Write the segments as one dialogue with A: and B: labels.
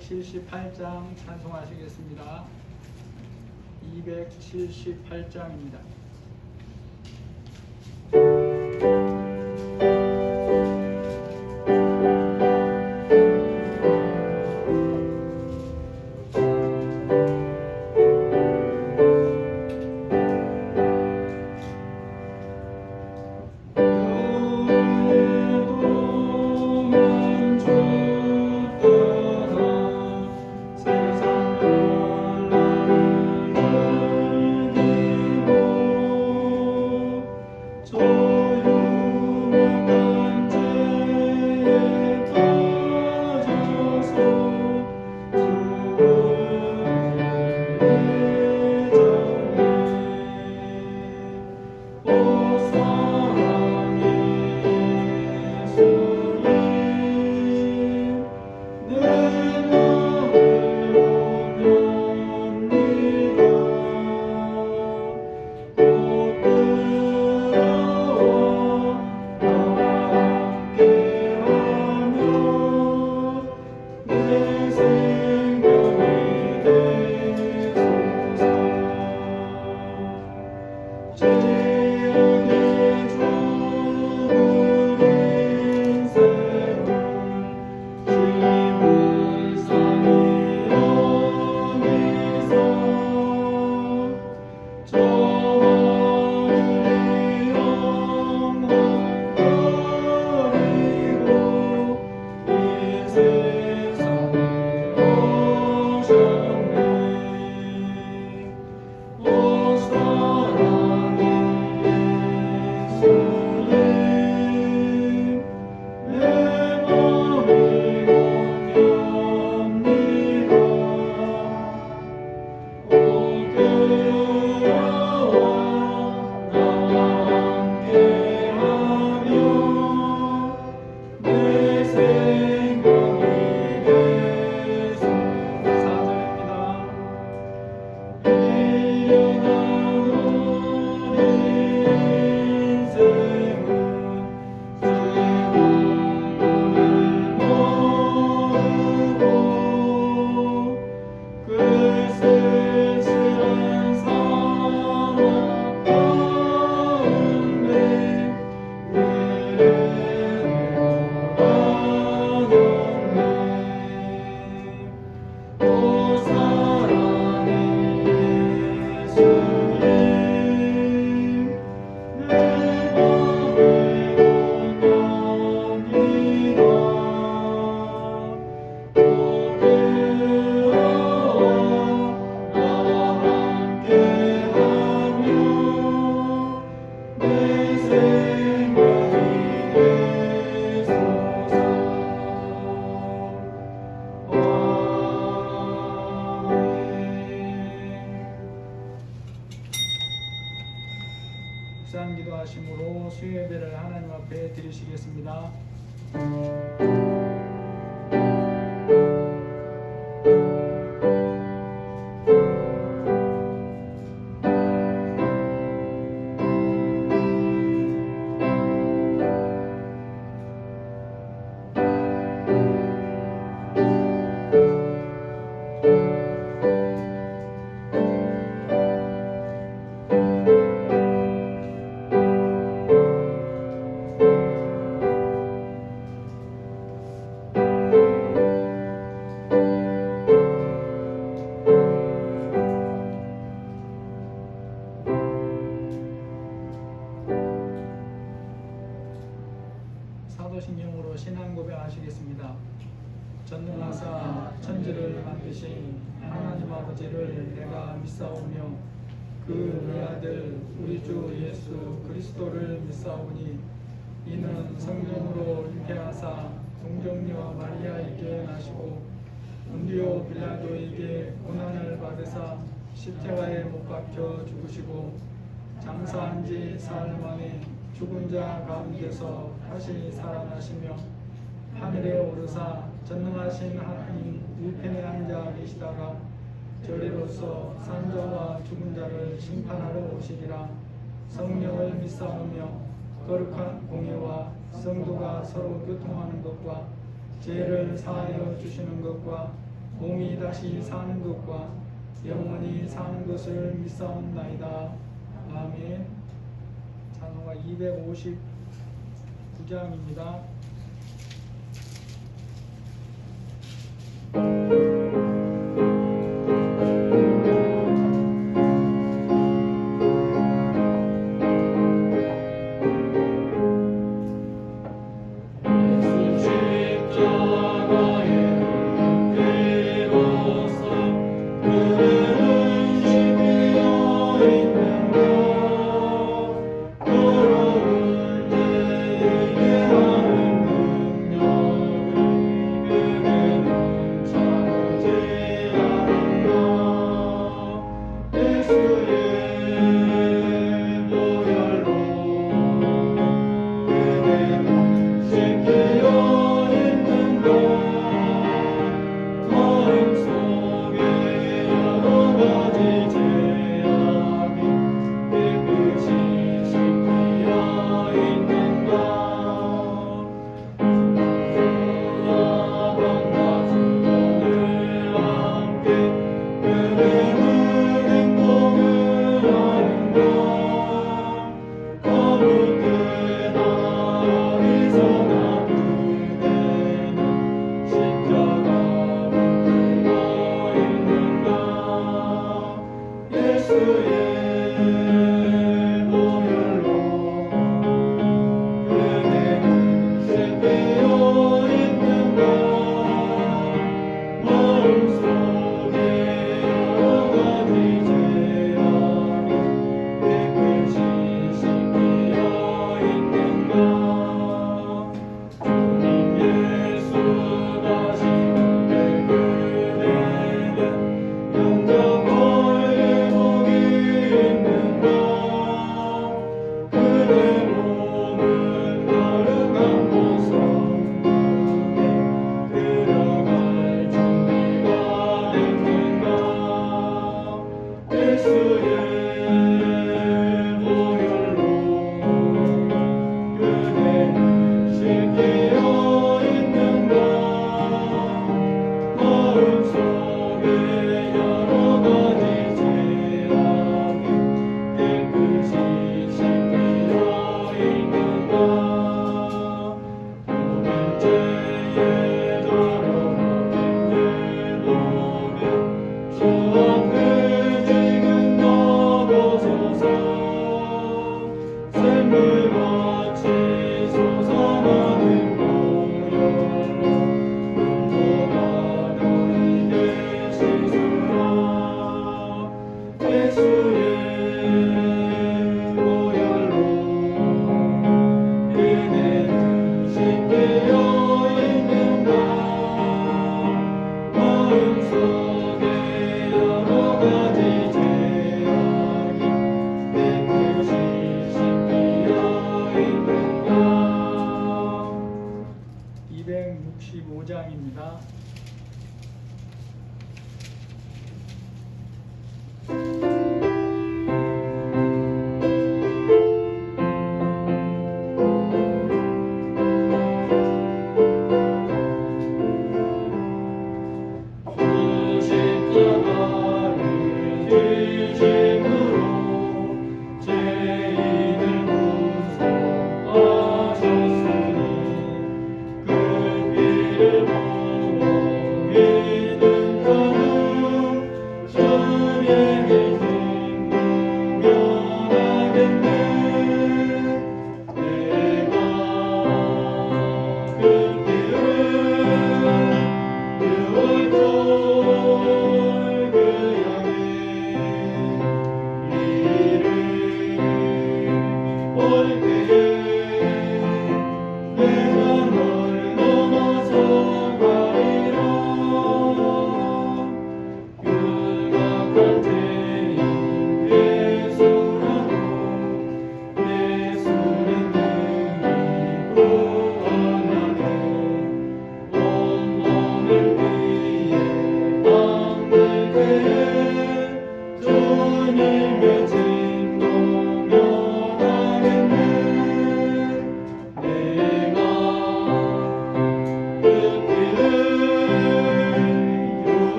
A: 278장 찬송하시겠습니다. 278장입니다. 기도하심으로 수요예배를 하나님 앞에 드리시겠습니다. 사도신경으로 신앙 고백하시겠습니다. 전능하사 천지를 만드신 하나님 아버지를 내가 믿사오며 그 내 아들 우리 주 예수 그리스도를 믿사오니 이는 성령으로 잉태하사 동정녀 마리아에게 나시고 본디오 빌라도에게 고난을 받으사 십자가에 못 박혀 죽으시고 장사한 지 사흘 만에 죽은 자 가운데서 다시 살아나시며 하늘에 오르사 전능하신 하나님 우편에 앉아 계시다가 저리로서 산자와 죽은 자를 심판하러 오시리라. 성령을 믿사오며 거룩한 공예와 성도가 서로 교통하는 것과 죄를 사하여 주시는 것과 몸이 다시 사는 것과 영원히 사는 것을 믿사옵나이다. 아멘. 찬송가 259장입니다.
B: 돌아올 때에게 하는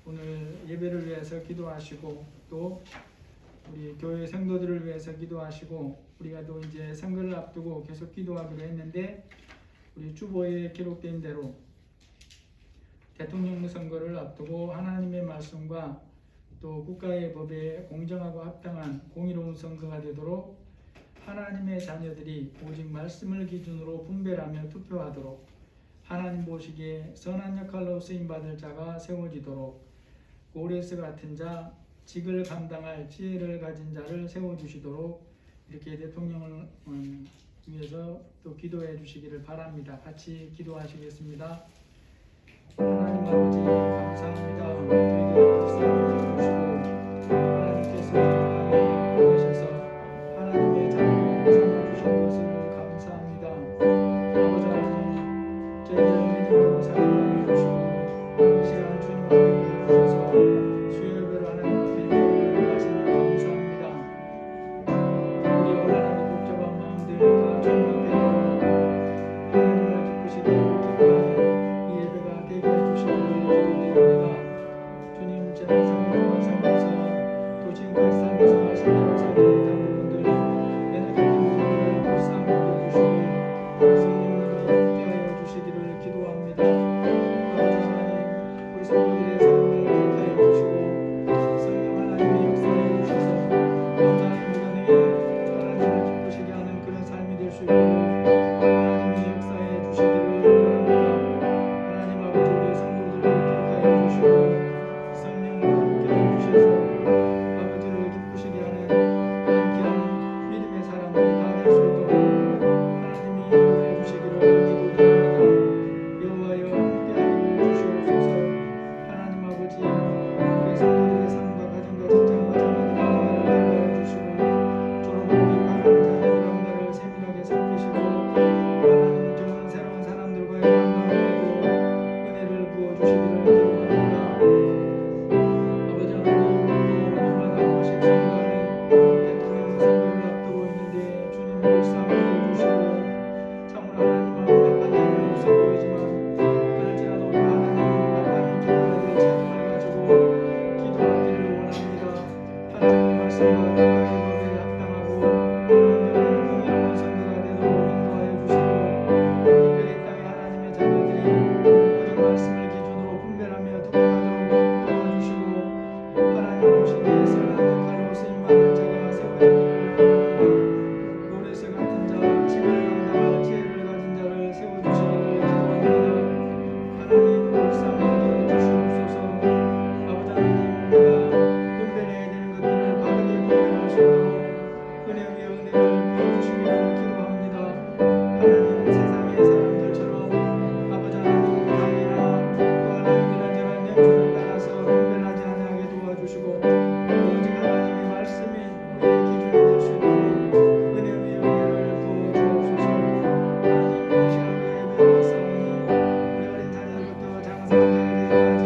A: 오늘 예배를 위해서 기도하시고 또 우리 교회 성도들을 위해서 기도하시고 우리가 또 이제 선거를 앞두고 계속 기도하기로 했는데 우리 주보에 기록된 대로 대통령 선거를 앞두고 하나님의 말씀과 또 국가의 법에 공정하고 합당한 공의로운 선거가 되도록 하나님의 자녀들이 오직 말씀을 기준으로 분별하며 투표하도록 하나님 보시기에 선한 역할로 쓰임받을 자가 세워지도록 고레스 같은 자, 직을 감당할 지혜를 가진 자를 세워주시도록 이렇게 대통령을 위해서 또 기도해 주시기를 바랍니다. 같이 기도하시겠습니다. 하나님 아버지 감사합니다. 저희들 불쌍히 주시고 하나님께서 땅에 보내셔서 하나님의 자녀로 삼아주신 것을 감사합니다. 아버지 하나님 저희들 믿음으로 살아가게 해주시고 이 시간 주님 앞에 보여주셔서 수요예배를 하나님께 올려드리시니 감사합니다. 우리 온전하고 복잡한 마음들 다 주님 앞에 내려놓고 하나님을 기쁘시게 기뻐하는 이 예배가 되게 해주시기를 기도드립니다. 주님 지난 3년간 살면서 또 지금까지 살면서 하신 대로 살지 못한 부분들 내는 같은 부분들을 불쌍히 여겨주시고 성령님이 함께하여 주시기를 기도합니다. 아버지 하나님 우리 성도들의 삶을 기억하여 주시고 성령 하나님의 역사에 주셔서 남자는 누구에게 하나님을 기쁘시게 하는 그런 삶이 될 수 있도록 하나님의 역사에 주시기를 바랍니다. 하나님 아버지 우리 성도들을 기억하여 주시고 성령과 함께하여 주셔서 아버지를 기쁘시게 하는 그런 귀한 믿음의 사람들이 다 될 수 있도록 하나님이 인도해 주시기를 기도드립니다. 여호와여 함께하여 주시옵소서. 하나님 아버지 우리 성도들의 삶과 가정과 직장과 자녀들의 변화를 개발해 주시고 졸업하기 바라는 자녀들 가운데를 세밀하게 살피시고 하나님 정말 새로운 사람들과의 만남에도 은혜를 부어주시기를 기도합니다. 아버지 하나님 또 얼마나 한 번씩 선거하는 대통령 선거를 앞두고 있는데 주님 불쌍히 여겨주시고 참으로 하나님 앞에 판단이 없어 보이지만 그럴지라도 하나님의 기도를 책임을 가지고 기도하기를 원합니다. 하나님의 말씀과 국가의 법에 합당하고 공정한 공의로운 선거가 되도록 인도하여 주시고 특별히 이 땅의 하나님의 자녀들이 오직 말씀을 기준으로 분별하며 투표하도록 도와주시고 하나님 보시기에 선한 역할로 쓰임받을 자가 세워지기를 원합니다. 고레스 같은 자, 직을 감당할 지혜를 가진 자를 세워주시기를 기도합니다. 하나님 불쌍히 여겨주시옵소서. 아버지 하나님 우리가 분별해야 되는 것들을 바르게 분별할 수 있도록 은혜 위에 은혜를 부어주시기를 기도합니다. 하나님 세상의 사람들처럼 아버지 하나님 당이나 또 하나님 이런저런 연주를 따라서 분별하지 않게 도와주시고 오직 하나님의 말씀이 우리의 기준이 될 수 있도록 은혜 위에 은혜를 부어주옵소서. 하나님 이 시간과 예배를 싸우니 우리 어린 자녀부터 장성자에게까지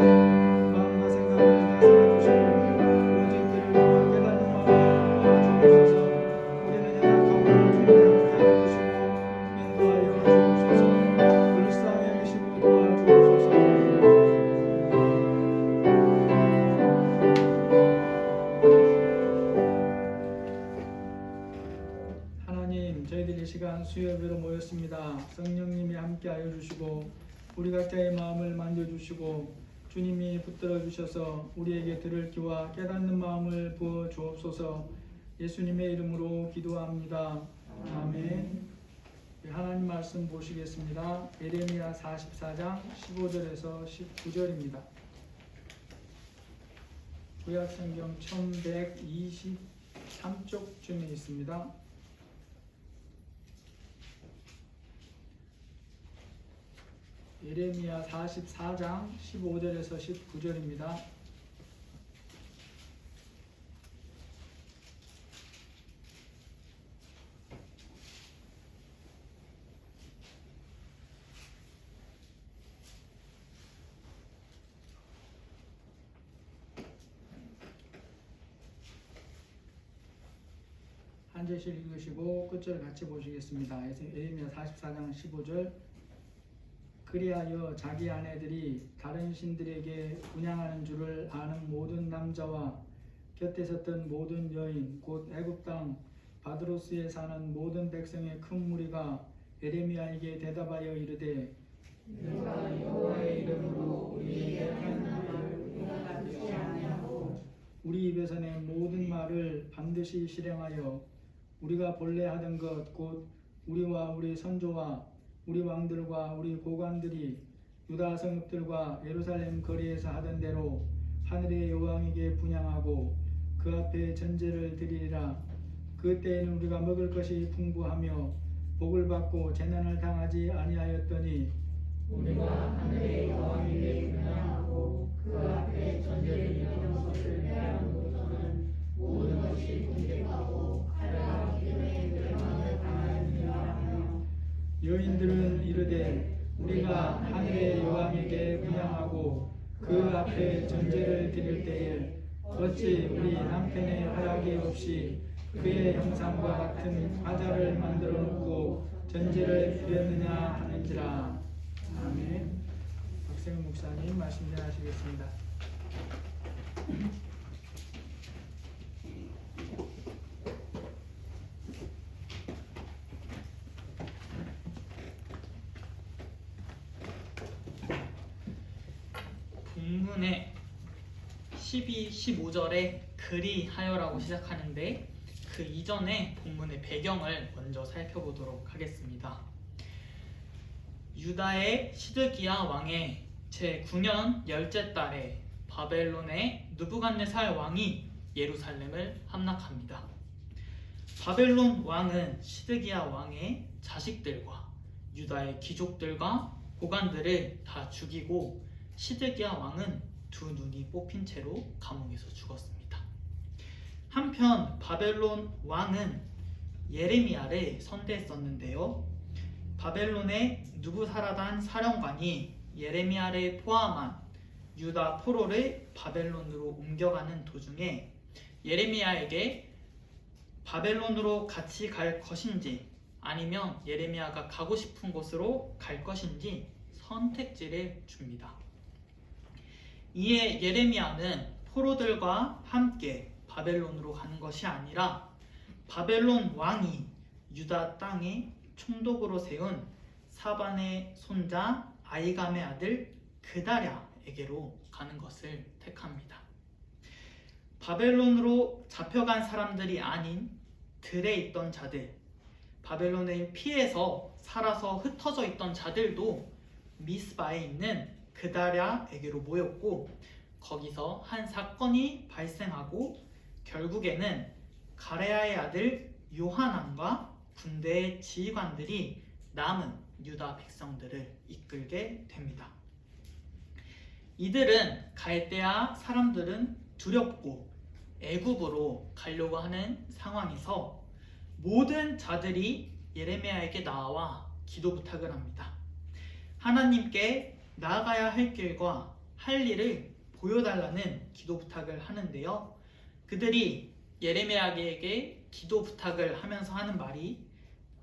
A: 마음과 생각을 다스려 주시고 오직 그를 위한 깨닫는 마음을 부어주옵소서. 우리는 연약하고 주님 함께하여 주시고 인도하여 주옵소서. 불쌍히 여기시고 도와주옵소서. 하나님 저희들이 이 시간 수요예배로 모였습니다. 성령님이 함께하여 주시고 우리 각자의 마음을 만져주시고 주님이 붙들어 주셔서 우리에게 들을 귀와 깨닫는 마음을 부어 주옵소서. 예수님의 이름으로 기도합니다. 아멘. 하나님 말씀 보시겠습니다. 예레미야 44장 15절에서 19절입니다. 구약성경 1123쪽쯤에 있습니다. 예레미야 44장 15절에서 19절입니다. 한 절씩 읽으시고 끝절 같이 보시겠습니다. 예레미야 44장 15절 그리하여 자기 아내들이 다른 신들에게 분향하는 줄을 아는 모든 남자와 곁에 섰던 모든 여인 곧 애굽 땅 바드로스에 사는 모든 백성의 큰 무리가 예레미야에게 대답하여 이르되
B: 누가 여호와의 이름으로 우리에게 하는 말을 우리가 받지 아니하고
A: 우리 입에서 낸 모든 말을 반드시 실행하여 우리가 본래 하던 것 곧 우리와 우리 선조와 우리 왕들과 우리 고관들이 유다 성읍들과 예루살렘 거리에서 하던 대로 하늘의 여왕에게 분향하고 그 앞에 전제를 드리리라. 그때에는 우리가 먹을 것이 풍부하며 복을 받고 재난을 당하지 아니하였더니
B: 우리가 하늘의 여왕에게 분향하고 그 앞에 전제를 드리는 것을 패하는고서는 모든 것이 궁핍하고 칼과 기름에 멸망을 당하였느니라 하며
A: 여인들은 이르되 우리가 하늘의 여왕에게 분향하고 그 앞에 전제를 드릴 때에 어찌 우리 남편의 허락이 없이 그의 형상과 같은 화자를 만들어 놓고 전제를 드렸느냐 하는지라. 아멘. 박세훈 목사님 말씀 전하시겠습니다.
C: 본문의 12, 15절에 그리하여라고 시작하는데 그 이전에 본문의 배경을 먼저 살펴보도록 하겠습니다. 유다의 시드기야 왕의 제9년 열째 달에 바벨론의 느부갓네살 왕이 예루살렘을 함락합니다. 바벨론 왕은 시드기야 왕의 자식들과 유다의 귀족들과 고관들을 다 죽이고 시드기야 왕은 두 눈이 뽑힌 채로 감옥에서 죽었습니다. 한편 바벨론 왕은 예레미야를 선대했었는데요. 바벨론의 느부사라단 사령관이 예레미야를 포함한 유다 포로를 바벨론으로 옮겨가는 도중에 예레미야에게 바벨론으로 같이 갈 것인지 아니면 예레미야가 가고 싶은 곳으로 갈 것인지 선택지를 줍니다. 이에 예레미야는 포로들과 함께 바벨론으로 가는 것이 아니라 바벨론 왕이 유다 땅에 총독으로 세운 사반의 손자 아이감의 아들 그다랴에게로 가는 것을 택합니다. 바벨론으로 잡혀간 사람들이 아닌 들에 있던 자들, 바벨론을 피해서 살아서 흩어져 있던 자들도 미스바에 있는 그다랴에게로 모였고 거기서 한 사건이 발생하고 결국에는 가레야의 아들 요하난과 군대의 지휘관들이 남은 유다 백성들을 이끌게 됩니다. 이들은 갈대아 사람들은 두렵고 애굽으로 가려고 하는 상황에서 모든 자들이 예레미야에게 나와 기도 부탁을 합니다. 하나님께 나아가야 할 길과 할 일을 보여달라는 기도 부탁을 하는데요. 그들이 예레미야에게 기도 부탁을 하면서 하는 말이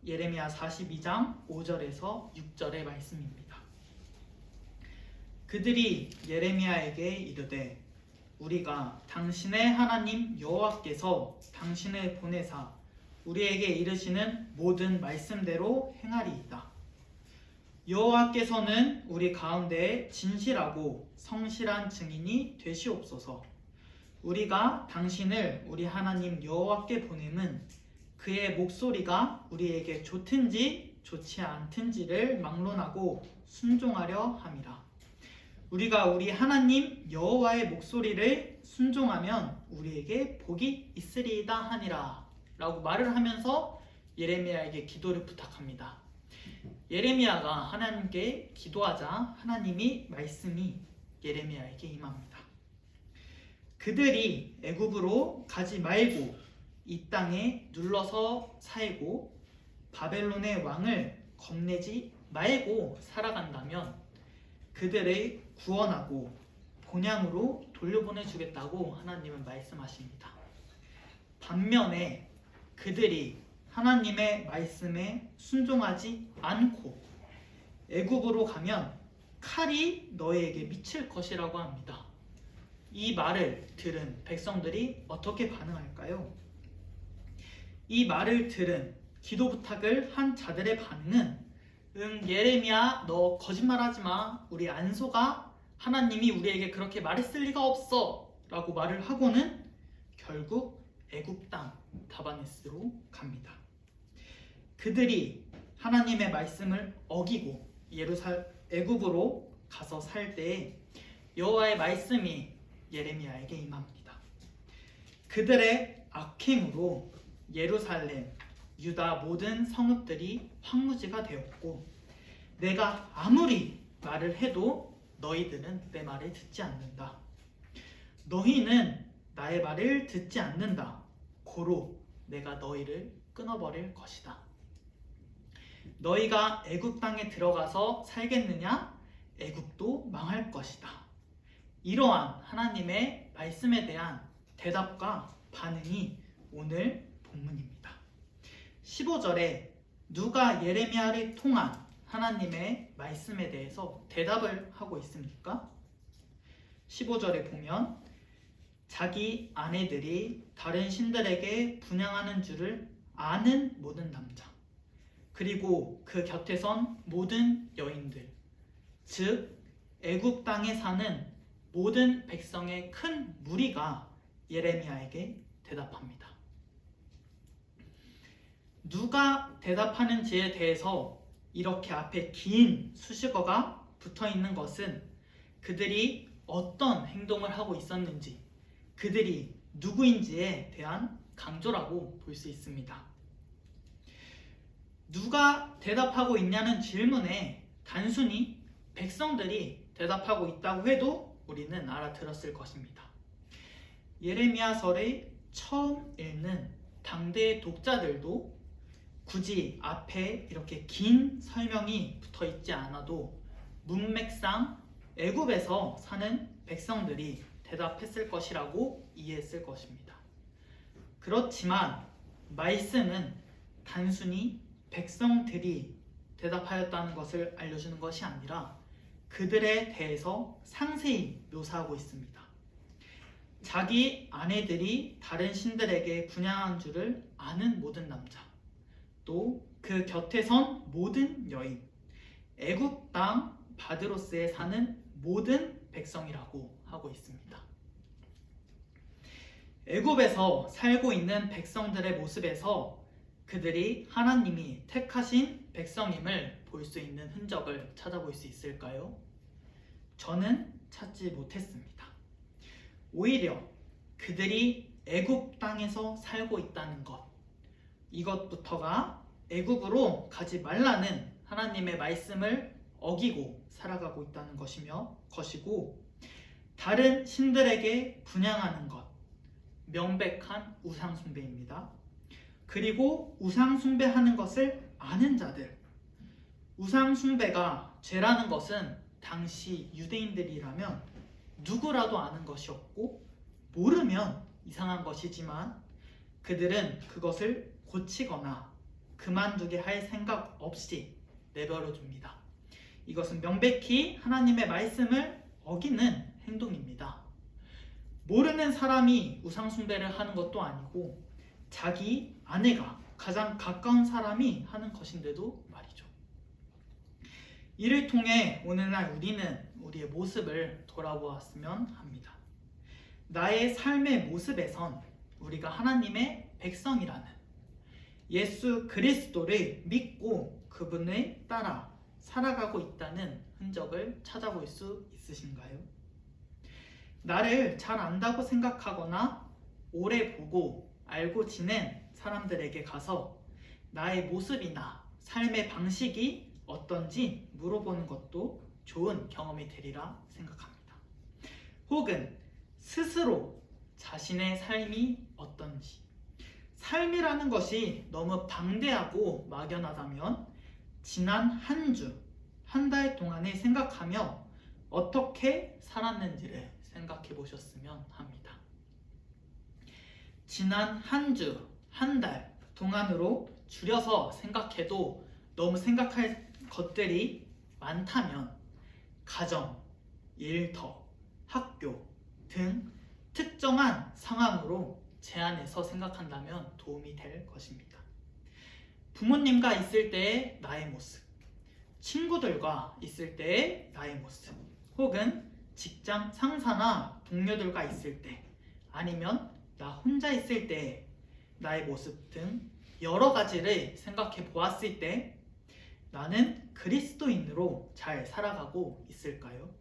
C: 예레미야 42장 5절에서 6절의 말씀입니다. 그들이 예레미야에게 이르되 우리가 당신의 하나님 여호와께서 당신을 보내사 우리에게 이르시는 모든 말씀대로 행하리이다. 여호와께서는 우리 가운데 진실하고 성실한 증인이 되시옵소서. 우리가 당신을 우리 하나님 여호와께 보냄은 그의 목소리가 우리에게 좋든지 좋지 않든지를 막론하고 순종하려 함이라. 우리가 우리 하나님 여호와의 목소리를 순종하면 우리에게 복이 있으리이다 하니라 라고 말을 하면서 예레미야에게 기도를 부탁합니다. 예레미야가 하나님께 기도하자 하나님이 말씀이 예레미야에게 임합니다. 그들이 애굽으로 가지 말고 이 땅에 눌러서 살고 바벨론의 왕을 겁내지 말고 살아간다면 그들을 구원하고 본향으로 돌려보내주겠다고 하나님은 말씀하십니다. 반면에 그들이 하나님의 말씀에 순종하지 않고 애굽으로 가면 칼이 너희에게 미칠 것이라고 합니다. 이 말을 들은 백성들이 어떻게 반응할까요? 이 말을 들은 기도 부탁을 한 자들의 반응은 예레미야 너 거짓말하지 마. 우리 안 속아. 하나님이 우리에게 그렇게 말했을 리가 없어 라고 말을 하고는 결국 애굽 땅 다바네스로 갑니다. 그들이 하나님의 말씀을 어기고 애굽으로 가서 살 때에 여호와의 말씀이 예레미야에게 임합니다. 그들의 악행으로 예루살렘, 유다 모든 성읍들이 황무지가 되었고 내가 아무리 말을 해도 너희들은 내 말을 듣지 않는다. 너희는 나의 말을 듣지 않는다. 고로 내가 너희를 끊어버릴 것이다. 너희가 애굽 땅에 들어가서 살겠느냐? 애굽도 망할 것이다. 이러한 하나님의 말씀에 대한 대답과 반응이 오늘 본문입니다. 15절에 누가 예레미야를 통한 하나님의 말씀에 대해서 대답을 하고 있습니까? 15절에 보면 자기 아내들이 다른 신들에게 분향하는 줄을 아는 모든 남자 그리고 그 곁에 선 모든 여인들 즉 애굽 땅에 사는 모든 백성의 큰 무리가 예레미야에게 대답합니다. 누가 대답하는지에 대해서 이렇게 앞에 긴 수식어가 붙어 있는 것은 그들이 어떤 행동을 하고 있었는지 그들이 누구인지에 대한 강조라고 볼 수 있습니다. 누가 대답하고 있냐는 질문에 단순히 백성들이 대답하고 있다고 해도 우리는 알아들었을 것입니다. 예레미야서를 처음 읽는 당대의 독자들도 굳이 앞에 이렇게 긴 설명이 붙어 있지 않아도 문맥상 애굽에서 사는 백성들이 대답했을 것이라고 이해했을 것입니다. 그렇지만 말씀은 단순히 백성들이 대답하였다는 것을 알려주는 것이 아니라 그들에 대해서 상세히 묘사하고 있습니다. 자기 아내들이 다른 신들에게 분향한 줄을 아는 모든 남자, 또 그 곁에 선 모든 여인, 애굽 땅 바드로스에 사는 모든 백성이라고 하고 있습니다. 애굽에서 살고 있는 백성들의 모습에서 그들이 하나님이 택하신 백성임을 볼 수 있는 흔적을 찾아볼 수 있을까요? 저는 찾지 못했습니다. 오히려 그들이 애굽 땅에서 살고 있다는 것, 이것부터가 애굽으로 가지 말라는 하나님의 말씀을 어기고 살아가고 있다는 것이고 다른 신들에게 분향하는 것, 명백한 우상 숭배입니다. 그리고 우상 숭배하는 것을 아는 자들, 우상 숭배가 죄라는 것은 당시 유대인들이라면 누구라도 아는 것이었고 모르면 이상한 것이지만 그들은 그것을 고치거나 그만두게 할 생각 없이 내버려 둡니다. 이것은 명백히 하나님의 말씀을 어기는 행동입니다. 모르는 사람이 우상 숭배를 하는 것도 아니고 자기 아내가 가장 가까운 사람이 하는 것인데도 말이죠. 이를 통해 오늘날 우리는 우리의 모습을 돌아보았으면 합니다. 나의 삶의 모습에선 우리가 하나님의 백성이라는 예수 그리스도를 믿고 그분을 따라 살아가고 있다는 흔적을 찾아볼 수 있으신가요? 나를 잘 안다고 생각하거나 오래 보고 알고 지낸 사람들에게 가서 나의 모습이나 삶의 방식이 어떤지 물어보는 것도 좋은 경험이 되리라 생각합니다. 혹은 스스로 자신의 삶이 어떤지, 삶이라는 것이 너무 방대하고 막연하다면 지난 한 주, 한 달 동안을 생각하며 어떻게 살았는지를 생각해 보셨으면 합니다. 지난 한 주, 한 달 동안으로 줄여서 생각해도 너무 생각할 것들이 많다면 가정, 일터, 학교 등 특정한 상황으로 제한해서 생각한다면 도움이 될 것입니다. 부모님과 있을 때의 나의 모습, 친구들과 있을 때의 나의 모습, 혹은 직장 상사나 동료들과 있을 때, 아니면 나 혼자 있을 때 나의 모습 등 여러 가지를 생각해 보았을 때 나는 그리스도인으로 잘 살아가고 있을까요?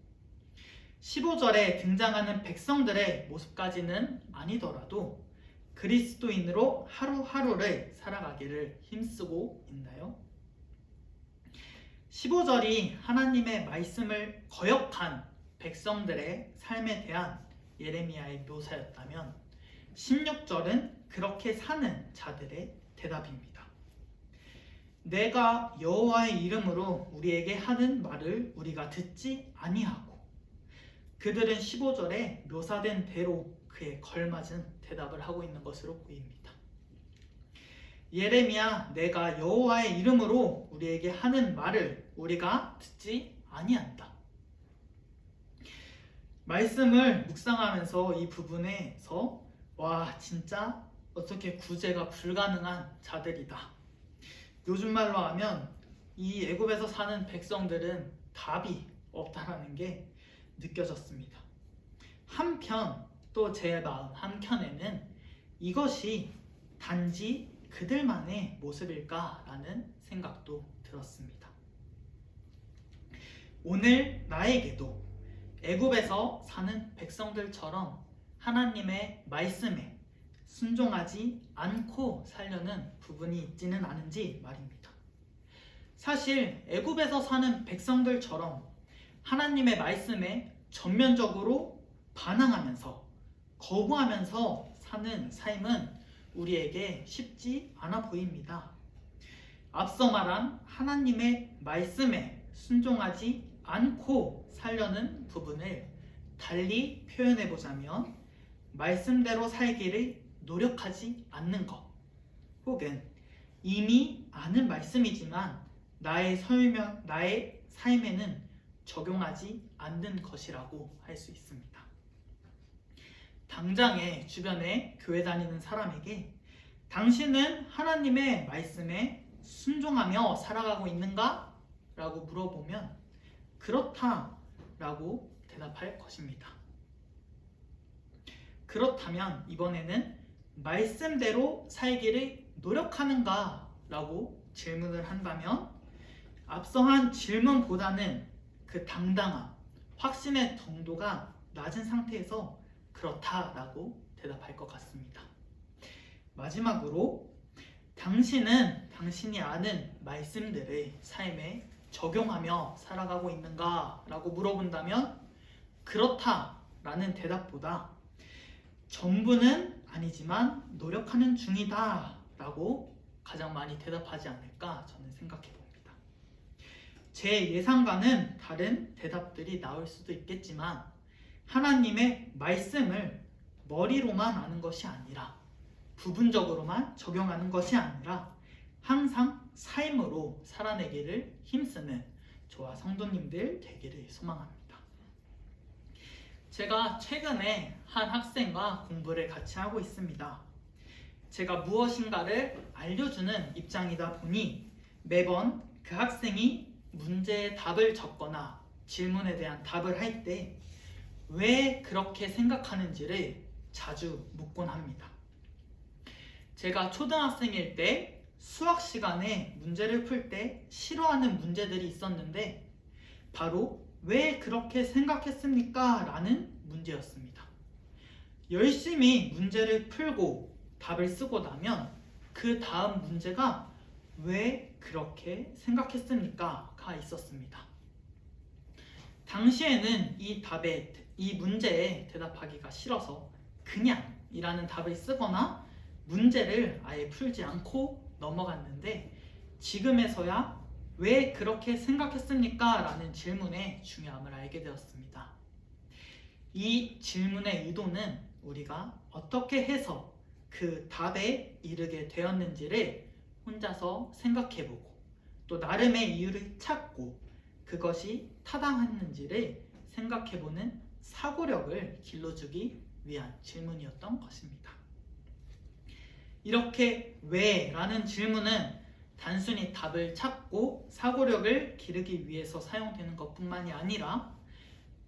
C: 15절에 등장하는 백성들의 모습까지는 아니더라도 그리스도인으로 하루하루를 살아가기를 힘쓰고 있나요? 15절이 하나님의 말씀을 거역한 백성들의 삶에 대한 예레미야의 묘사였다면 16절은 그렇게 사는 자들의 대답입니다. 내가 여호와의 이름으로 우리에게 하는 말을 우리가 듣지 아니하고, 그들은 15절에 묘사된 대로 그에 걸맞은 대답을 하고 있는 것으로 보입니다. 예레미야, 내가 여호와의 이름으로 우리에게 하는 말을 우리가 듣지 아니한다. 말씀을 묵상하면서 이 부분에서 와, 진짜 어떻게 구제가 불가능한 자들이다. 요즘 말로 하면 이 애굽에서 사는 백성들은 답이 없다라는 게 느껴졌습니다. 한편 또 제 마음 한켠에는 이것이 단지 그들만의 모습일까라는 생각도 들었습니다. 오늘 나에게도 애굽에서 사는 백성들처럼 하나님의 말씀에 순종하지 않고 살려는 부분이 있지는 않은지 말입니다. 사실 애굽에서 사는 백성들처럼 하나님의 말씀에 전면적으로 반항하면서 거부하면서 사는 삶은 우리에게 쉽지 않아 보입니다. 앞서 말한 하나님의 말씀에 순종하지 않고 살려는 부분을 달리 표현해 보자면 말씀대로 살기를 노력하지 않는 것, 혹은 이미 아는 말씀이지만 나의 삶에는 적용하지 않는 것이라고 할 수 있습니다. 당장에 주변에 교회 다니는 사람에게 당신은 하나님의 말씀에 순종하며 살아가고 있는가? 라고 물어보면 그렇다 라고 대답할 것입니다. 그렇다면 이번에는 말씀대로 살기를 노력하는가? 라고 질문을 한다면 앞서 한 질문보다는 그 당당함, 확신의 정도가 낮은 상태에서 그렇다라고 대답할 것 같습니다. 마지막으로 당신은 당신이 아는 말씀들을 삶에 적용하며 살아가고 있는가? 라고 물어본다면 그렇다라는 대답보다 전부는 아니지만 노력하는 중이다 라고 가장 많이 대답하지 않을까 저는 생각해 봅니다. 제 예상과는 다른 대답들이 나올 수도 있겠지만 하나님의 말씀을 머리로만 아는 것이 아니라 부분적으로만 적용하는 것이 아니라 항상 삶으로 살아내기를 힘쓰는 저와 성도님들 되기를 소망합니다. 제가 최근에 한 학생과 공부를 같이 하고 있습니다. 제가 무엇인가를 알려주는 입장이다 보니 매번 그 학생이 문제의 답을 적거나 질문에 대한 답을 할 때 왜 그렇게 생각하는지를 자주 묻곤 합니다. 제가 초등학생일 때 수학 시간에 문제를 풀 때 싫어하는 문제들이 있었는데 바로 왜 그렇게 생각했습니까? 라는 문제였습니다. 열심히 문제를 풀고 답을 쓰고 나면 그 다음 문제가 왜 그렇게 생각했습니까? 가 있었습니다. 당시에는 이 문제에 대답하기가 싫어서 그냥 이라는 답을 쓰거나 문제를 아예 풀지 않고 넘어갔는데 지금에서야 왜 그렇게 생각했습니까? 라는 질문의 중요함을 알게 되었습니다. 이 질문의 의도는 우리가 어떻게 해서 그 답에 이르게 되었는지를 혼자서 생각해보고 또 나름의 이유를 찾고 그것이 타당했는지를 생각해보는 사고력을 길러주기 위한 질문이었던 것입니다. 이렇게 왜? 라는 질문은 단순히 답을 찾고 사고력을 기르기 위해서 사용되는 것뿐만이 아니라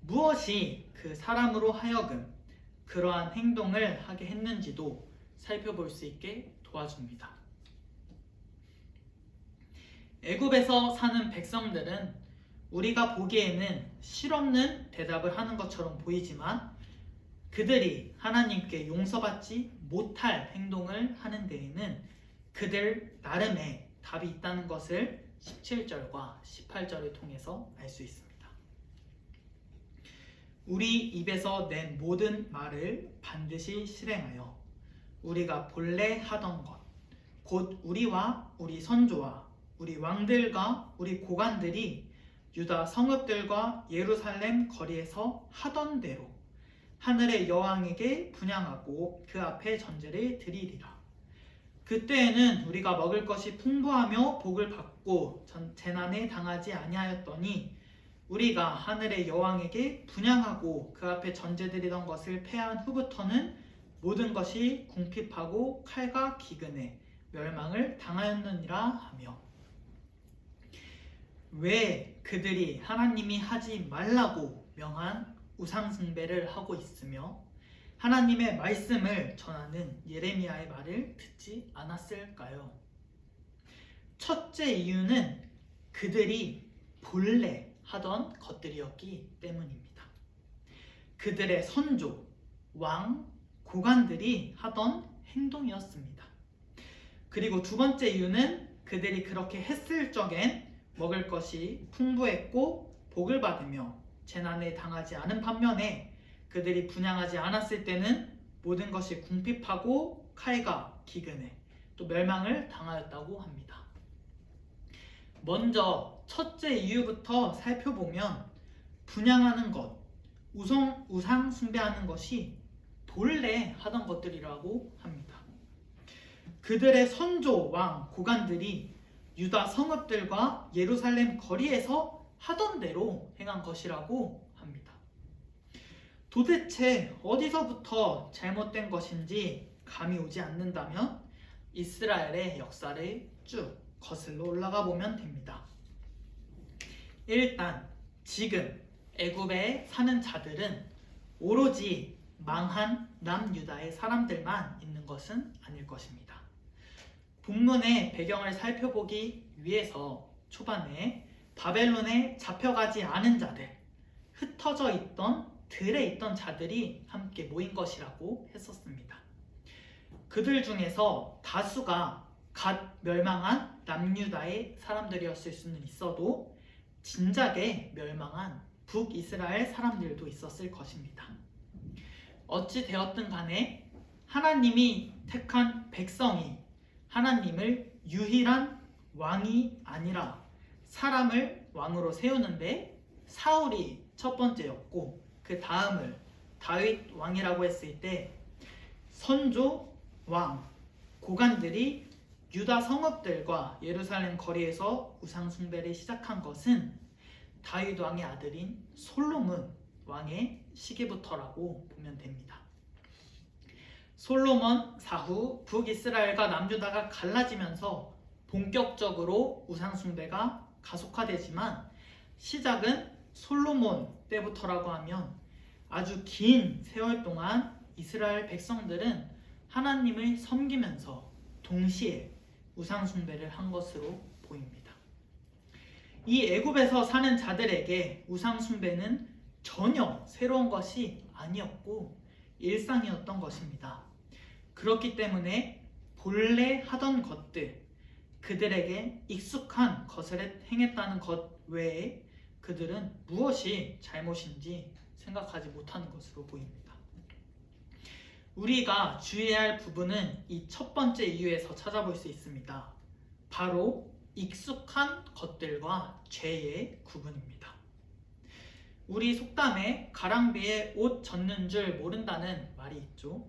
C: 무엇이 그 사람으로 하여금 그러한 행동을 하게 했는지도 살펴볼 수 있게 도와줍니다. 애굽에서 사는 백성들은 우리가 보기에는 실없는 대답을 하는 것처럼 보이지만 그들이 하나님께 용서받지 못할 행동을 하는 데에는 그들 나름의 답이 있다는 것을 17절과 18절을 통해서 알 수 있습니다. 우리 입에서 낸 모든 말을 반드시 실행하여 우리가 본래 하던 것, 곧 우리와 우리 선조와 우리 왕들과 우리 고관들이 유다 성읍들과 예루살렘 거리에서 하던 대로 하늘의 여왕에게 분향하고 그 앞에 전제를 드리리라. 그때에는 우리가 먹을 것이 풍부하며 복을 받고 재난에 당하지 아니하였더니 우리가 하늘의 여왕에게 분향하고 그 앞에 전제드리던 것을 패한 후부터는 모든 것이 궁핍하고 칼과 기근에 멸망을 당하였느니라 하며, 왜 그들이 하나님이 하지 말라고 명한 우상 숭배를 하고 있으며 하나님의 말씀을 전하는 예레미야의 말을 듣지 않았을까요? 첫째 이유는 그들이 본래 하던 것들이었기 때문입니다. 그들의 선조, 왕, 고관들이 하던 행동이었습니다. 그리고 두 번째 이유는 그들이 그렇게 했을 적엔 먹을 것이 풍부했고 복을 받으며 재난에 당하지 않은 반면에 그들이 분향하지 않았을 때는 모든 것이 궁핍하고 칼과 기근에 또 멸망을 당하였다고 합니다. 먼저 첫째 이유부터 살펴보면 분향하는 것, 우상 숭배하는 것이 본래 하던 것들이라고 합니다. 그들의 선조, 왕, 고관들이 유다 성읍들과 예루살렘 거리에서 하던 대로 행한 것이라고 합니다. 도대체 어디서부터 잘못된 것인지 감이 오지 않는다면 이스라엘의 역사를 쭉 거슬러 올라가 보면 됩니다. 일단 지금 애굽에 사는 자들은 오로지 망한 남유다의 사람들만 있는 것은 아닐 것입니다. 본문의 배경을 살펴보기 위해서 초반에 바벨론에 잡혀가지 않은 자들, 흩어져 있던 들에 있던 자들이 함께 모인 것이라고 했었습니다. 그들 중에서 다수가 갓 멸망한 남유다의 사람들이었을 수는 있어도 진작에 멸망한 북이스라엘 사람들도 있었을 것입니다. 어찌 되었든 간에 하나님이 택한 백성이 하나님을 유일한 왕이 아니라 사람을 왕으로 세우는데 사울이 첫 번째였고 그 다음을 다윗 왕이라고 했을 때 선조, 왕, 고관들이 유다 성읍들과 예루살렘 거리에서 우상 숭배를 시작한 것은 다윗 왕의 아들인 솔로몬 왕의 시기부터라고 보면 됩니다. 솔로몬 사후 북이스라엘과 남유다가 갈라지면서 본격적으로 우상 숭배가 가속화되지만 시작은 솔로몬 때부터라고 하면 아주 긴 세월 동안 이스라엘 백성들은 하나님을 섬기면서 동시에 우상 숭배를 한 것으로 보입니다. 이 애굽에서 사는 자들에게 우상 숭배는 전혀 새로운 것이 아니었고 일상이었던 것입니다. 그렇기 때문에 본래 하던 것들, 그들에게 익숙한 것을 행했다는 것 외에 그들은 무엇이 잘못인지 생각하지 못하는 것으로 보입니다. 우리가 주의해야 할 부분은 이 첫 번째 이유에서 찾아볼 수 있습니다. 바로 익숙한 것들과 죄의 구분입니다. 우리 속담에 가랑비에 옷 젖는 줄 모른다는 말이 있죠.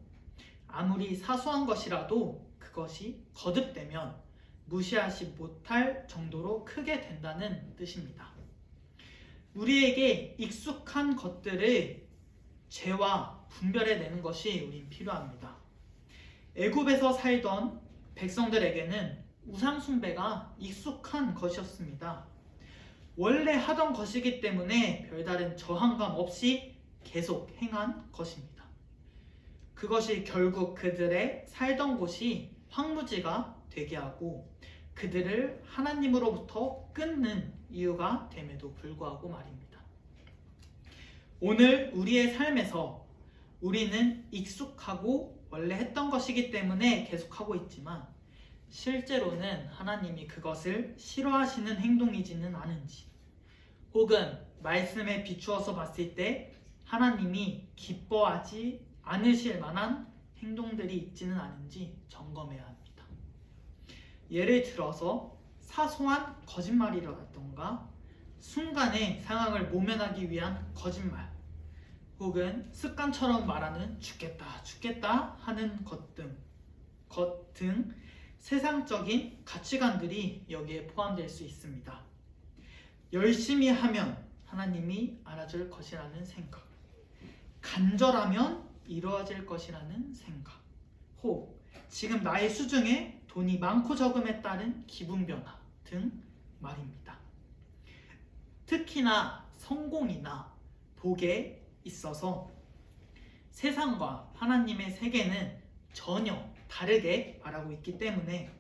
C: 아무리 사소한 것이라도 그것이 거듭되면 무시하지 못할 정도로 크게 된다는 뜻입니다. 우리에게 익숙한 것들을 죄와 분별해내는 것이 우린 필요합니다. 애굽에서 살던 백성들에게는 우상 숭배가 익숙한 것이었습니다. 원래 하던 것이기 때문에 별다른 저항감 없이 계속 행한 것입니다. 그것이 결국 그들의 살던 곳이 황무지가 되게 하고 그들을 하나님으로부터 끊는 이유가 됨에도 불구하고 말입니다. 오늘 우리의 삶에서 우리는 익숙하고 원래 했던 것이기 때문에 계속하고 있지만 실제로는 하나님이 그것을 싫어하시는 행동이지는 않은지, 혹은 말씀에 비추어서 봤을 때 하나님이 기뻐하지 않으실 만한 행동들이 있지는 않은지 점검해야 합니다. 예를 들어서 사소한 거짓말이라던가 순간의 상황을 모면하기 위한 거짓말, 혹은 습관처럼 말하는 죽겠다 하는 것 등 세상적인 가치관들이 여기에 포함될 수 있습니다. 열심히 하면 하나님이 알아줄 것이라는 생각, 간절하면 이루어질 것이라는 생각, 혹 지금 나의 수중에 돈이 많고 적음에 따른 기분 변화 등 말입니다. 특히나 성공이나 복에 있어서 세상과 하나님의 세계는 전혀 다르게 말하고 있기 때문에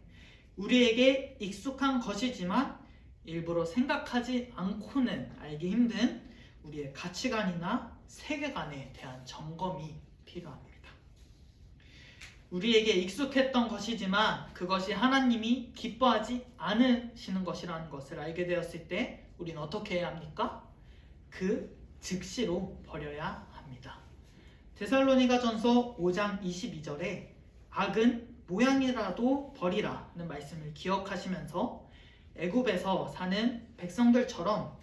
C: 우리에게 익숙한 것이지만 일부러 생각하지 않고는 알기 힘든 우리의 가치관이나 세계관에 대한 점검이 필요합니다. 우리에게 익숙했던 것이지만 그것이 하나님이 기뻐하지 않으시는 것이라는 것을 알게 되었을 때 우리는 어떻게 해야 합니까? 그 즉시로 버려야 합니다. 데살로니가전서 5장 22절에 악은 모양이라도 버리라는 말씀을 기억하시면서 애굽에서 사는 백성들처럼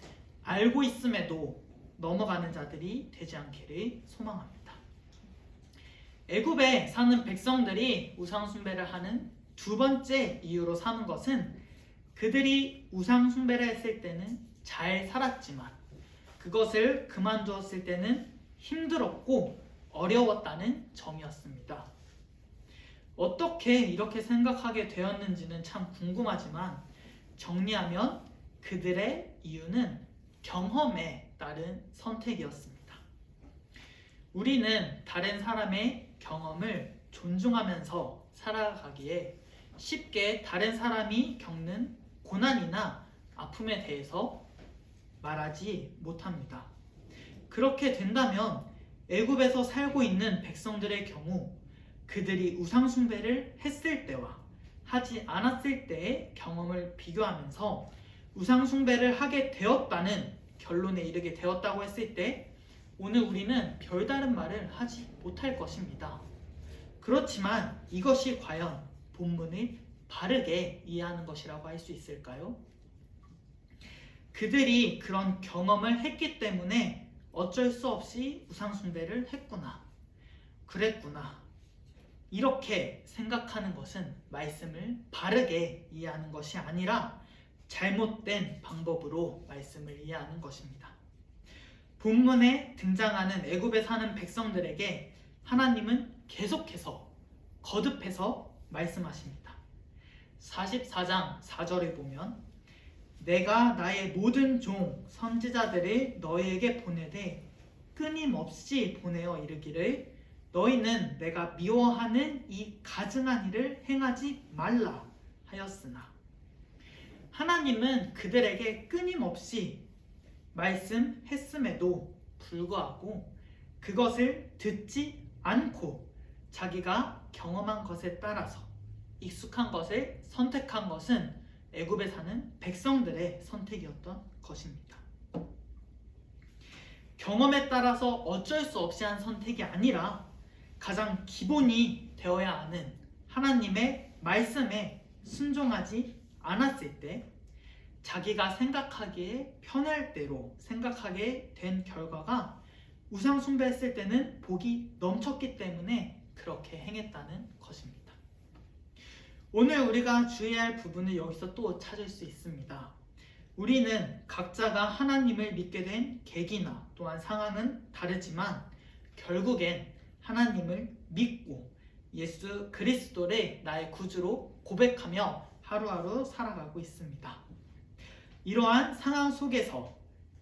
C: 알고 있음에도 넘어가는 자들이 되지 않기를 소망합니다. 애굽에 사는 백성들이 우상 숭배를 하는 두 번째 이유로 삼은 것은 그들이 우상 숭배를 했을 때는 잘 살았지만 그것을 그만두었을 때는 힘들었고 어려웠다는 점이었습니다. 어떻게 이렇게 생각하게 되었는지는 참 궁금하지만 정리하면 그들의 이유는 경험에 따른 선택이었습니다. 우리는 다른 사람의 경험을 존중하면서 살아가기에 쉽게 다른 사람이 겪는 고난이나 아픔에 대해서 말하지 못합니다. 그렇게 된다면 애굽에서 살고 있는 백성들의 경우 그들이 우상 숭배를 했을 때와 하지 않았을 때의 경험을 비교하면서 우상 숭배를 하게 되었다는 결론에 이르게 되었다고 했을 때 오늘 우리는 별다른 말을 하지 못할 것입니다. 그렇지만 이것이 과연 본문을 바르게 이해하는 것이라고 할 수 있을까요? 그들이 그런 경험을 했기 때문에 어쩔 수 없이 우상 숭배를 했구나, 그랬구나, 이렇게 생각하는 것은 말씀을 바르게 이해하는 것이 아니라 잘못된 방법으로 말씀을 이해하는 것입니다. 본문에 등장하는 애굽에 사는 백성들에게 하나님은 계속해서 거듭해서 말씀하십니다. 44장 4절에 보면 내가 나의 모든 종 선지자들을 너희에게 보내되 끊임없이 보내어 이르기를 너희는 내가 미워하는 이 가증한 일을 행하지 말라 하였으나, 하나님은 그들에게 끊임없이 말씀했음에도 불구하고 그것을 듣지 않고 자기가 경험한 것에 따라서 익숙한 것을 선택한 것은 애굽에 사는 백성들의 선택이었던 것입니다. 경험에 따라서 어쩔 수 없이 한 선택이 아니라 가장 기본이 되어야 하는 하나님의 말씀에 순종하지 않았을 때 자기가 생각하기에 편할 대로 생각하게 된 결과가 우상 숭배했을 때는 복이 넘쳤기 때문에 그렇게 행했다는 것입니다. 오늘 우리가 주의할 부분을 여기서 또 찾을 수 있습니다. 우리는 각자가 하나님을 믿게 된 계기나 또한 상황은 다르지만 결국엔 하나님을 믿고 예수 그리스도를 나의 구주로 고백하며 하루하루 살아가고 있습니다. 이러한 상황 속에서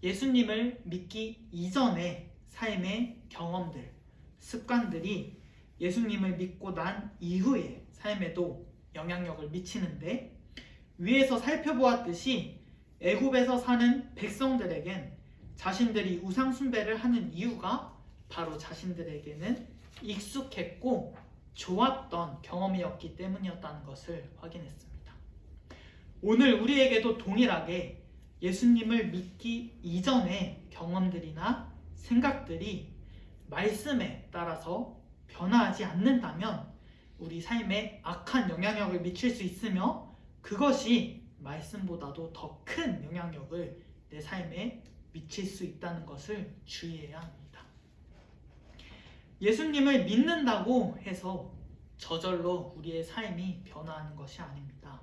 C: 예수님을 믿기 이전의 삶의 경험들, 습관들이 예수님을 믿고 난 이후의 삶에도 영향력을 미치는데, 위에서 살펴보았듯이 애굽에서 사는 백성들에겐 자신들이 우상 숭배를 하는 이유가 바로 자신들에게는 익숙했고 좋았던 경험이었기 때문이었다는 것을 확인했습니다. 오늘 우리에게도 동일하게 예수님을 믿기 이전의 경험들이나 생각들이 말씀에 따라서 변화하지 않는다면 우리 삶에 악한 영향력을 미칠 수 있으며, 그것이 말씀보다도 더 큰 영향력을 내 삶에 미칠 수 있다는 것을 주의해야 합니다. 예수님을 믿는다고 해서 저절로 우리의 삶이 변화하는 것이 아닙니다.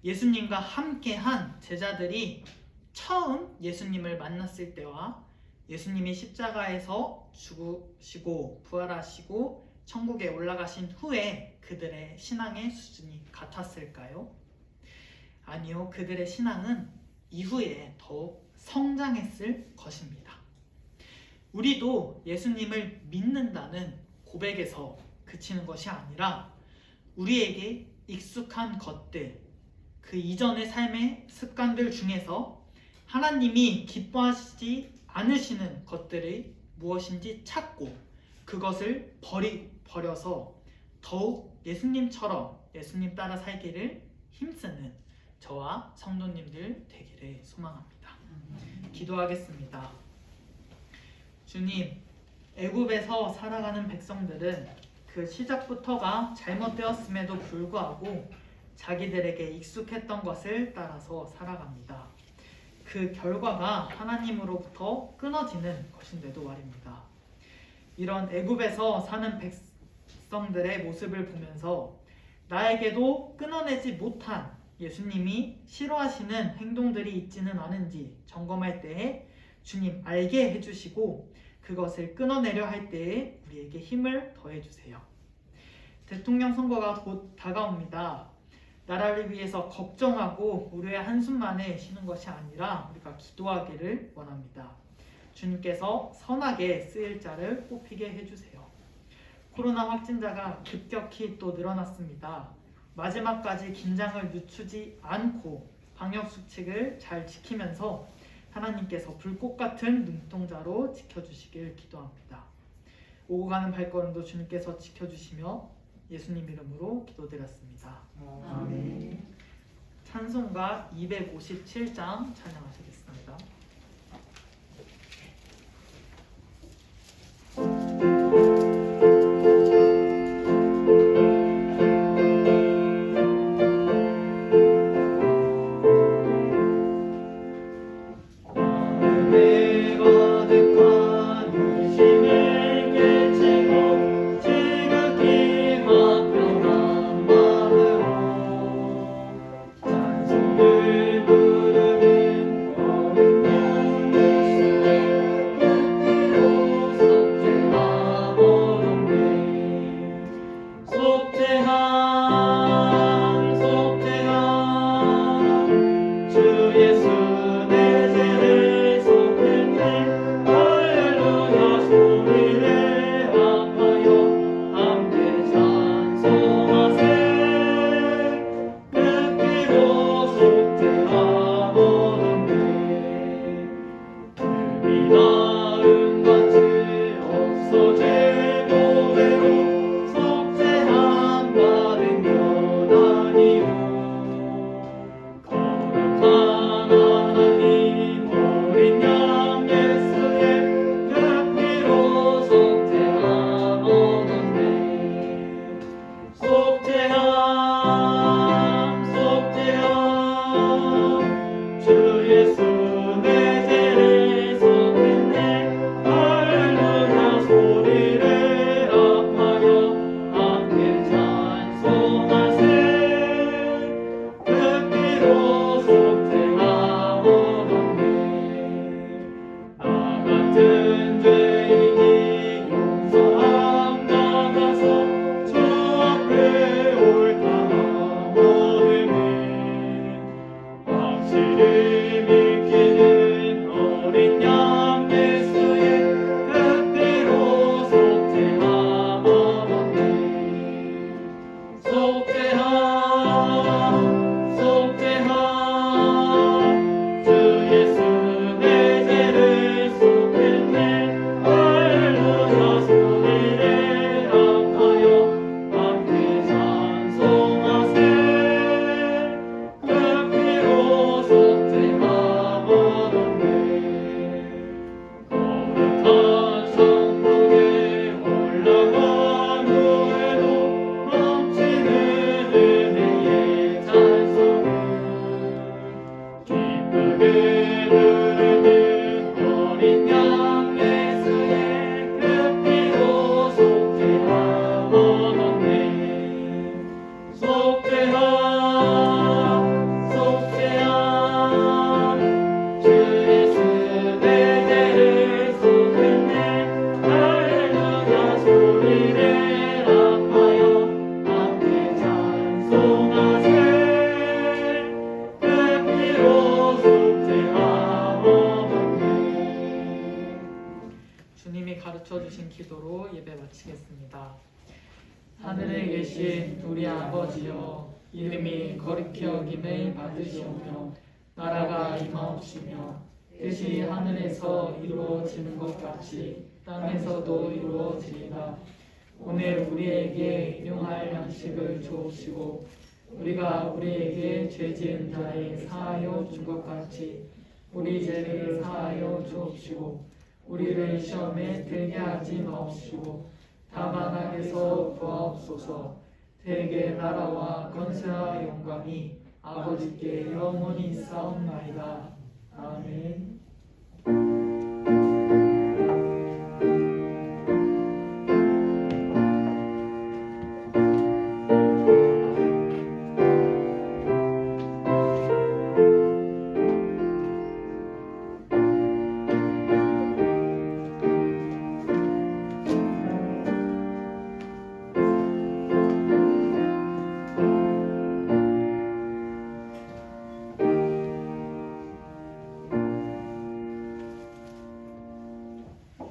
C: 예수님과 함께한 제자들이 처음 예수님을 만났을 때와 예수님이 십자가에서 죽으시고 부활하시고 천국에 올라가신 후에 그들의 신앙의 수준이 같았을까요? 아니요, 그들의 신앙은 이후에 더욱 성장했을 것입니다. 우리도 예수님을 믿는다는 고백에서 그치는 것이 아니라 우리에게 익숙한 것들, 그 이전의 삶의 습관들 중에서 하나님이 기뻐하시지 않으시는 것들이 무엇인지 찾고 그것을 버려서 더욱 예수님처럼 예수님 따라 살기를 힘쓰는 저와 성도님들 되기를 소망합니다. 기도하겠습니다. 주님, 애굽에서 살아가는 백성들은 그 시작부터가 잘못되었음에도 불구하고 자기들에게 익숙했던 것을 따라서 살아갑니다. 그 결과가 하나님으로부터 끊어지는 것인데도 말입니다. 이런 애굽에서 사는 백성들의 모습을 보면서 나에게도 끊어내지 못한 예수님이 싫어하시는 행동들이 있지는 않은지 점검할 때에 주님 알게 해주시고 그것을 끊어내려 할 때에 우리에게 힘을 더해주세요. 대통령 선거가 곧 다가옵니다. 나라를 위해서 걱정하고 우려의 한숨만을 쉬는 것이 아니라 우리가 기도하기를 원합니다. 주님께서 선하게 쓰일 자를 뽑히게 해주세요. 코로나 확진자가 급격히 또 늘어났습니다. 마지막까지 긴장을 늦추지 않고 방역수칙을 잘 지키면서 하나님께서 불꽃 같은 눈동자로 지켜주시길 기도합니다. 오고 가는 발걸음도 주님께서 지켜주시며 예수님 이름으로 기도드렸습니다.
B: 아멘.
C: 찬송가 257장 찬양하시겠습니다.
B: 찬송을 부르는 어린
D: 하늘에 계신 우리 아버지여, 이름이 거룩히 여김을 받으시오며 나라가 임하옵시며 뜻이 하늘에서 이루어지는 것 같이 땅에서도 이루어지리라. 오늘 우리에게 일용할 양식을 주옵시고 우리가 우리에게 죄 지은 자에 사하여 준 것 같이 우리 죄를 사하여 주옵시고 우리를 시험에 들게 하지 마옵시고 다만 악에서 구하옵소서. 대개 나라와 권세와 영광이 아버지께 영원히 있사옵나이다. 아멘.